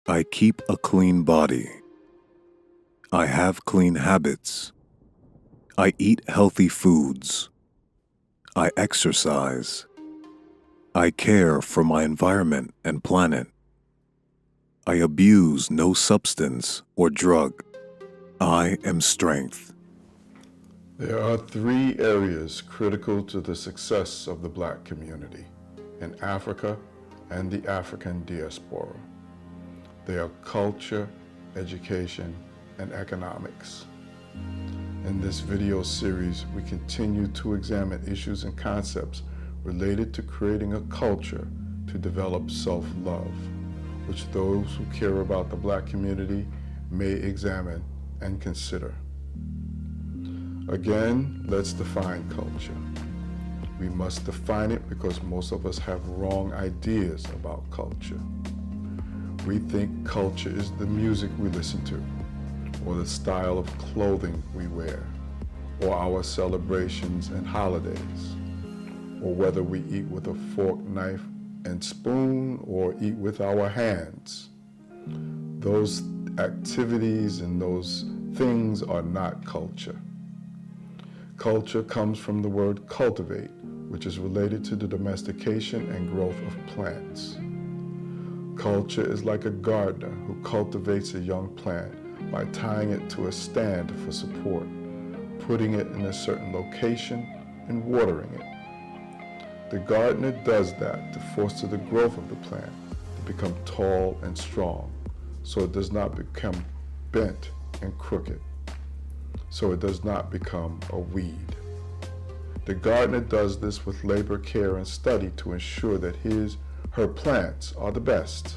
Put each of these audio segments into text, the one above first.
I keep a clean body. I have clean habits. I eat healthy foods. I exercise. I care for my environment and planet. I abuse no substance or drug. I am strength. There are three areas critical to the success of the Black community in Africa and the African diaspora. They are culture, education, and economics. In this video series, we continue to examine issues and concepts related to creating a culture to develop self-love, which those who care about the Black community may examine and consider. Again, let's define culture. We must define it because most of us have wrong ideas about culture. We think culture is the music we listen to, or the style of clothing we wear, or our celebrations and holidays, or whether we eat with a fork, knife, and spoon, or eat with our hands. Those activities and those things are not culture. Culture comes from the word cultivate, which is related to the domestication and growth of plants. Culture is like a gardener who cultivates a young plant by tying it to a stand for support, putting it in a certain location, and watering it. The gardener does that to foster the growth of the plant to become tall and strong, so it does not become bent and crooked, so it does not become a weed. The gardener does this with labor, care, and study to ensure that her plants are the best.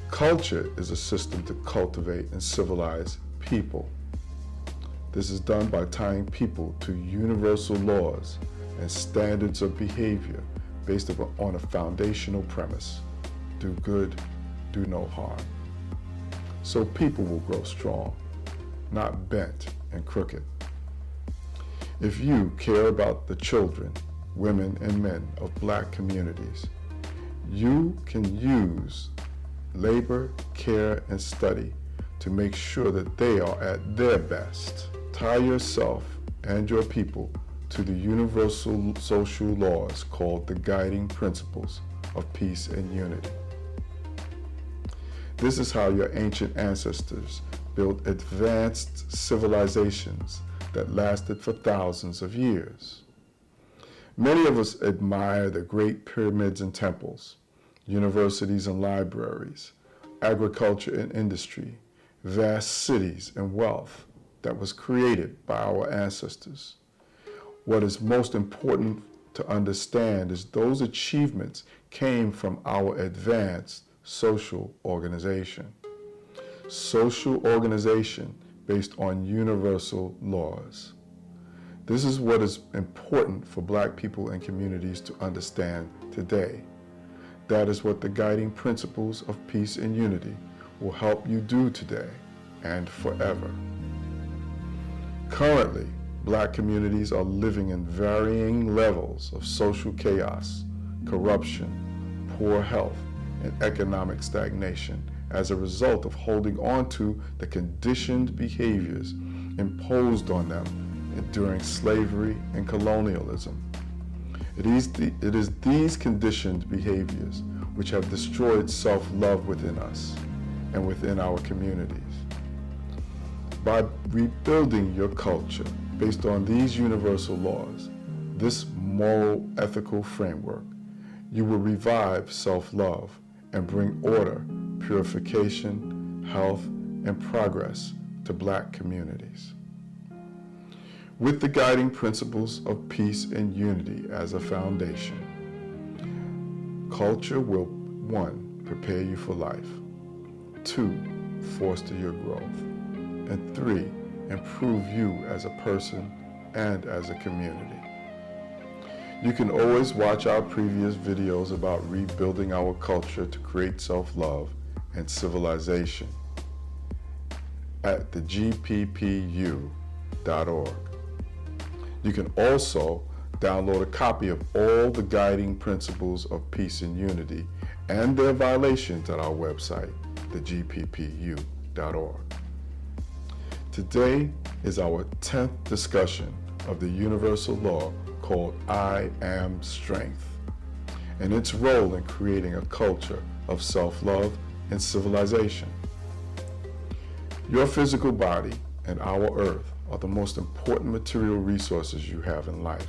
Culture is a system to cultivate and civilize people. This is done by tying people to universal laws and standards of behavior based on a foundational premise: do good, do no harm. So people will grow strong, not bent and crooked. If you care about the children, women, and men of Black communities, you can use labor, care, and study to make sure that they are at their best. Tie yourself and your people to the universal social laws called the guiding principles of peace and unity. This is how your ancient ancestors built advanced civilizations that lasted for thousands of years. Many of us admire the great pyramids and temples, universities and libraries, agriculture and industry, vast cities and wealth that was created by our ancestors. What is most important to understand is those achievements came from our advanced social organization. Social organization based on universal laws. This is what is important for Black people and communities to understand today. That is what the guiding principles of peace and unity will help you do today and forever. Currently, Black communities are living in varying levels of social chaos, corruption, poor health, and economic stagnation as a result of holding on to the conditioned behaviors imposed on them during slavery and colonialism. It is these conditioned behaviors which have destroyed self-love within us and within our communities. By rebuilding your culture based on these universal laws, this moral ethical framework, you will revive self-love and bring order, purification, health, and progress to Black communities. With the guiding principles of peace and unity as a foundation, culture will 1. Prepare you for life, 2. Foster your growth, and 3. Improve you as a person and as a community. You can always watch our previous videos about rebuilding our culture to create self-love and civilization at thegppu.org. You can also Download a copy of all the guiding principles of peace and unity and their violations at our website, thegppu.org. Today is our 10th discussion of the universal law called I Am Strength, and its role in creating a culture of self-love and civilization. Your physical body and our earth are the most important material resources you have in life.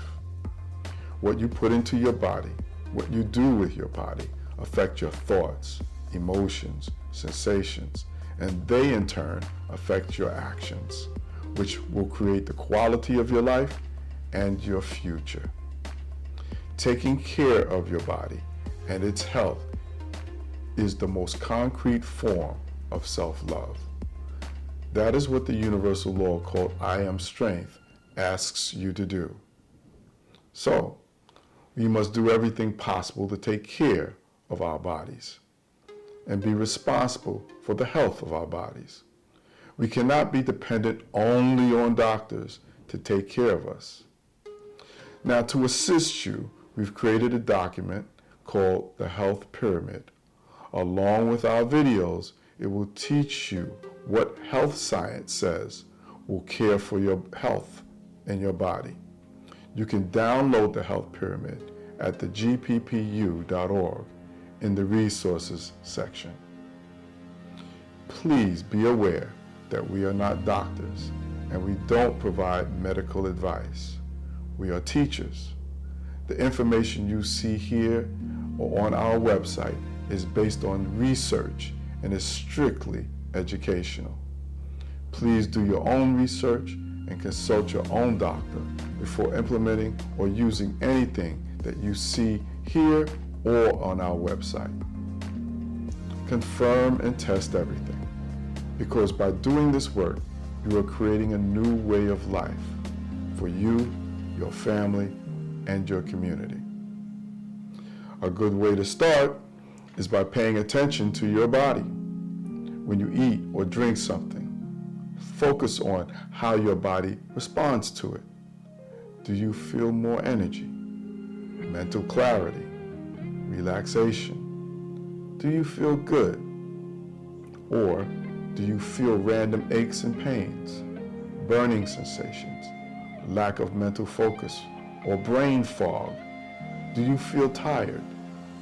What you put into your body, what you do with your body, affect your thoughts, emotions, sensations, and they in turn affect your actions, which will create the quality of your life and your future. Taking care of your body and its health is the most concrete form of self-love. That is what the universal law called I Am Strength asks you to do. So, we must do everything possible to take care of our bodies and be responsible for the health of our bodies. We cannot be dependent only on doctors to take care of us. Now, to assist you, we've created a document called the Health Pyramid. Along with our videos, it will teach you what health science says will care for your health and your body. You can download the Health Pyramid at thegppu.org in the resources section. Please be aware that we are not doctors and we don't provide medical advice. We are teachers. The information you see here or on our website is based on research and is strictly educational. Please do your own research and consult your own doctor before implementing or using anything that you see here or on our website. Confirm and test everything, because by doing this work, you are creating a new way of life for you, your family, and your community. A good way to start is by paying attention to your body. When you eat or drink something, focus on how your body responds to it. Do you feel more energy, mental clarity, relaxation? Do you feel good? Or do you feel random aches and pains, burning sensations, lack of mental focus, or brain fog? Do you feel tired?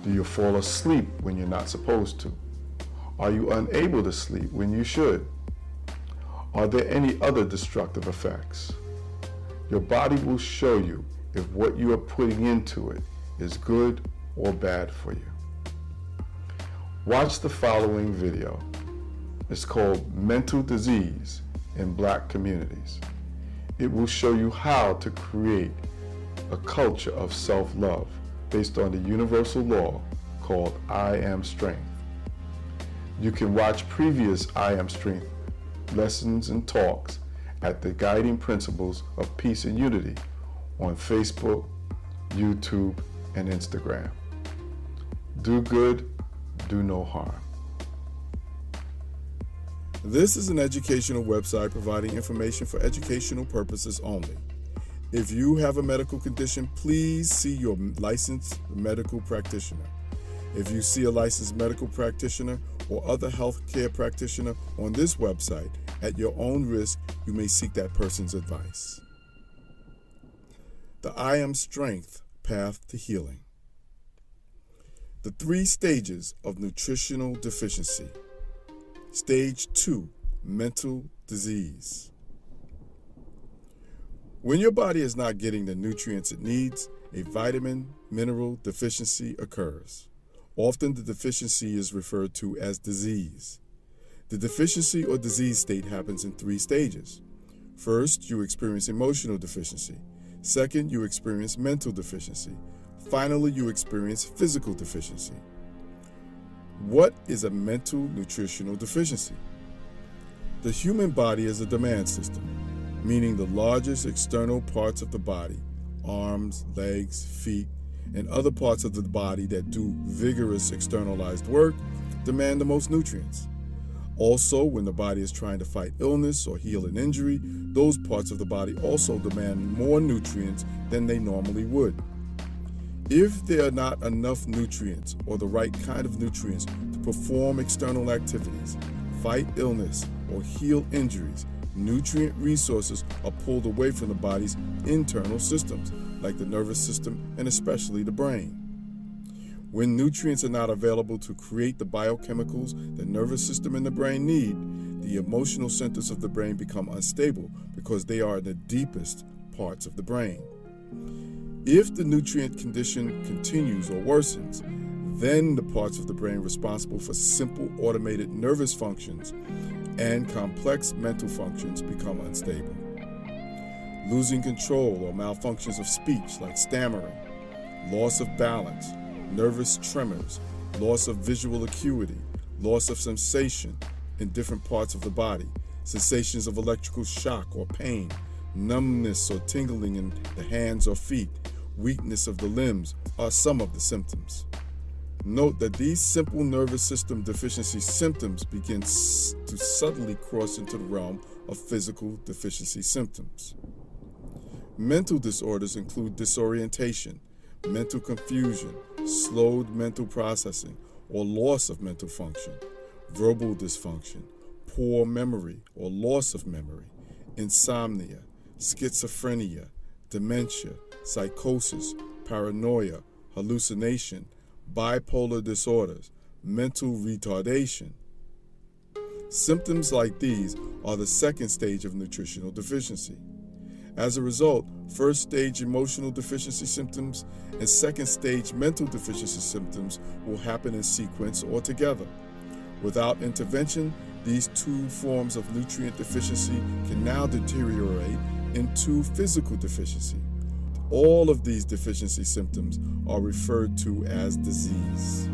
Do you fall asleep when you're not supposed to? Are you unable to sleep when you should? Are there any other destructive effects? Your body will show you if what you are putting into it is good or bad for you. Watch the following video. It's called Mental Disease in Black Communities. It will show you how to create a culture of self-love based on the universal law called I Am Strength. You can watch previous I Am Strength lessons and talks at the Guiding Principles of Peace and Unity on Facebook, YouTube, and Instagram. Do good, do no harm. This is an educational website providing information for educational purposes only. If you have a medical condition, please see your licensed medical practitioner. If you see a licensed medical practitioner or other healthcare practitioner on this website, at your own risk, you may seek that person's advice. The I Am Strength Path to Healing. The 3 stages of nutritional deficiency. Stage 2, mental disease. When your body is not getting the nutrients it needs, a vitamin, mineral deficiency occurs. Often the deficiency is referred to as disease. The deficiency or disease state happens in 3 stages. First, you experience emotional deficiency. Second, you experience mental deficiency. Finally, you experience physical deficiency. What is a mental nutritional deficiency? The human body is a demand system, meaning the largest external parts of the body, arms, legs, feet, and other parts of the body that do vigorous externalized work, demand the most nutrients. Also, when the body is trying to fight illness or heal an injury, those parts of the body also demand more nutrients than they normally would. If there are not enough nutrients or the right kind of nutrients to perform external activities, fight illness, or heal injuries, nutrient resources are pulled away from the body's internal systems, like the nervous system and especially the brain. When nutrients are not available to create the biochemicals the nervous system and the brain need, the emotional centers of the brain become unstable because they are in the deepest parts of the brain. If the nutrient condition continues or worsens, then the parts of the brain responsible for simple automated nervous functions and complex mental functions become unstable. Losing control or malfunctions of speech like stammering, loss of balance, nervous tremors, loss of visual acuity, loss of sensation in different parts of the body, sensations of electrical shock or pain, numbness or tingling in the hands or feet, weakness of the limbs are some of the symptoms. Note that these simple nervous system deficiency symptoms begin to subtly cross into the realm of physical deficiency symptoms. Mental disorders include disorientation, mental confusion, slowed mental processing or loss of mental function, verbal dysfunction, poor memory or loss of memory, insomnia, schizophrenia, dementia, psychosis, paranoia, hallucination, bipolar disorders, mental retardation. Symptoms like these are the second stage of nutritional deficiency. As a result, first stage emotional deficiency symptoms and second stage mental deficiency symptoms will happen in sequence or together. Without intervention, these two forms of nutrient deficiency can now deteriorate into physical deficiency. All of these deficiency symptoms are referred to as disease.